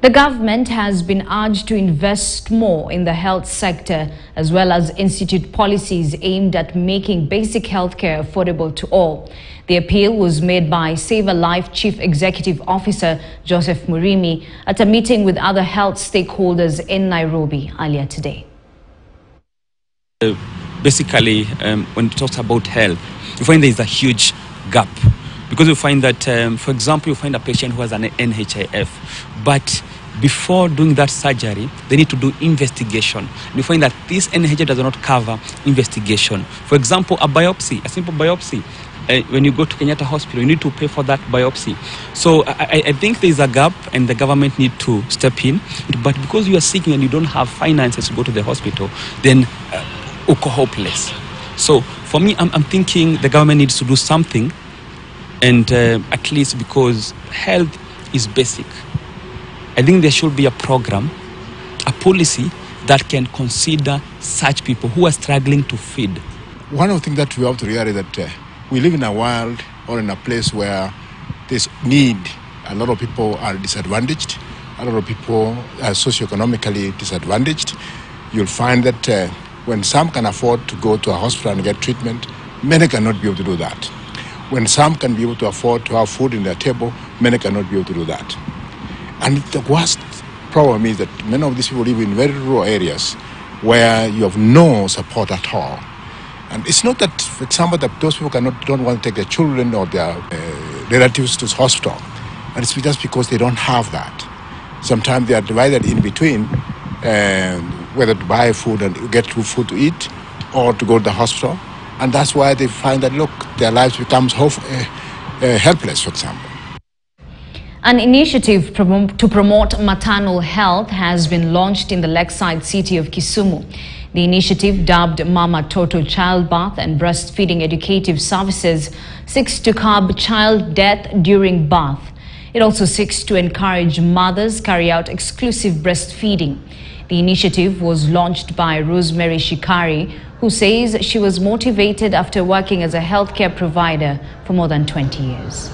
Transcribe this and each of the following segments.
The government has been urged to invest more in the health sector as well as institute policies aimed at making basic healthcare affordable to all. The appeal was made by Save a Life Chief Executive Officer Joseph Murimi at a meeting with other health stakeholders in Nairobi earlier today. Basically, when it talks about health, you find there is a huge gap. Because you find that, for example, you find a patient who has an NHIF, but before doing that surgery, they need to do investigation. And you find that this NHIF does not cover investigation. For example, a biopsy, a simple biopsy. When you go to Kenyatta Hospital, you need to pay for that biopsy. So I think there is a gap and the government need to step in. But because you are sick and you don't have finances to go to the hospital, then uko hopeless. So for me, I'm thinking the government needs to do something. And at least because health is basic, I think there should be a program, a policy that can consider such people who are struggling to feed. One of the things that we have to realize is that we live in a world or in a place where there's need. A lot of people are disadvantaged. A lot of people are socioeconomically disadvantaged. You'll find that when some can afford to go to a hospital and get treatment, many cannot be able to do that. When some can be able to afford to have food in their table, many cannot be able to do that. And the worst problem is that many of these people live in very rural areas where you have no support at all. And it's not that, for example, that those people don't want to take their children or their relatives to the hospital. And it's just because they don't have that. Sometimes they are divided in between whether to buy food and get food to eat or to go to the hospital. And that's why they find that, look, their lives becomes helpless, for example. An initiative to promote maternal health has been launched in the lakeside city of Kisumu. The initiative, dubbed Mama Toto Childbirth and Breastfeeding Educative Services, seeks to curb child death during birth. It also seeks to encourage mothers carry out exclusive breastfeeding. The initiative was launched by Rosemary Shikari, who says she was motivated after working as a healthcare provider for more than 20 years.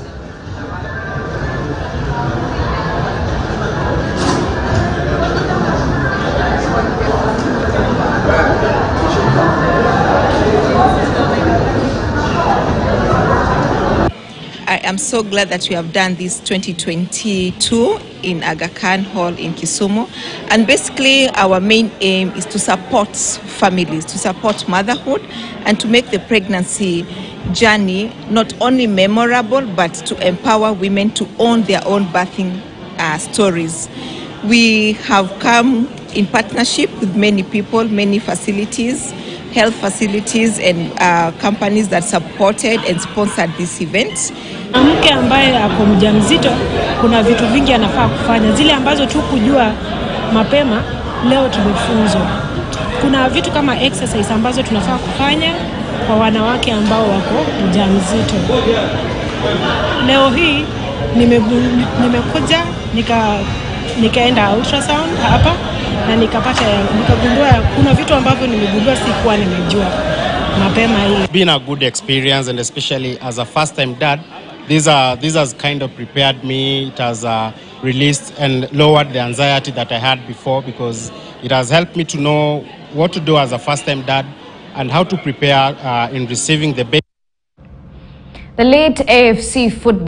I am so glad that we have done this 2022 in Aga Khan Hall in Kisumu. And basically our main aim is to support families, to support motherhood, and to make the pregnancy journey not only memorable, but to empower women to own their own birthing stories. We have come in partnership with many people, many facilities, health facilities and companies that supported and sponsored this event. Mke ambaye ako mjamzito, kuna vitu vingi anafaa kufanya. Zile ambazo tu kujua mapema, leo tumefunzwa. Kuna vitu kama exercise ambazo tunafaa kufanya kwa wanawake ambao wako mjamzito. Leo hii nimekuja nikaenda ultrasound hapa na nikagundua kuna vitu ambavyo nimegundua sikuwa nimejua mapema ile. Been a good experience, and especially as a first time dad, this has kind of prepared me. It has released and lowered the anxiety that I had before, because it has helped me to know what to do as a first time dad and how to prepare in receiving the baby. The late AFC football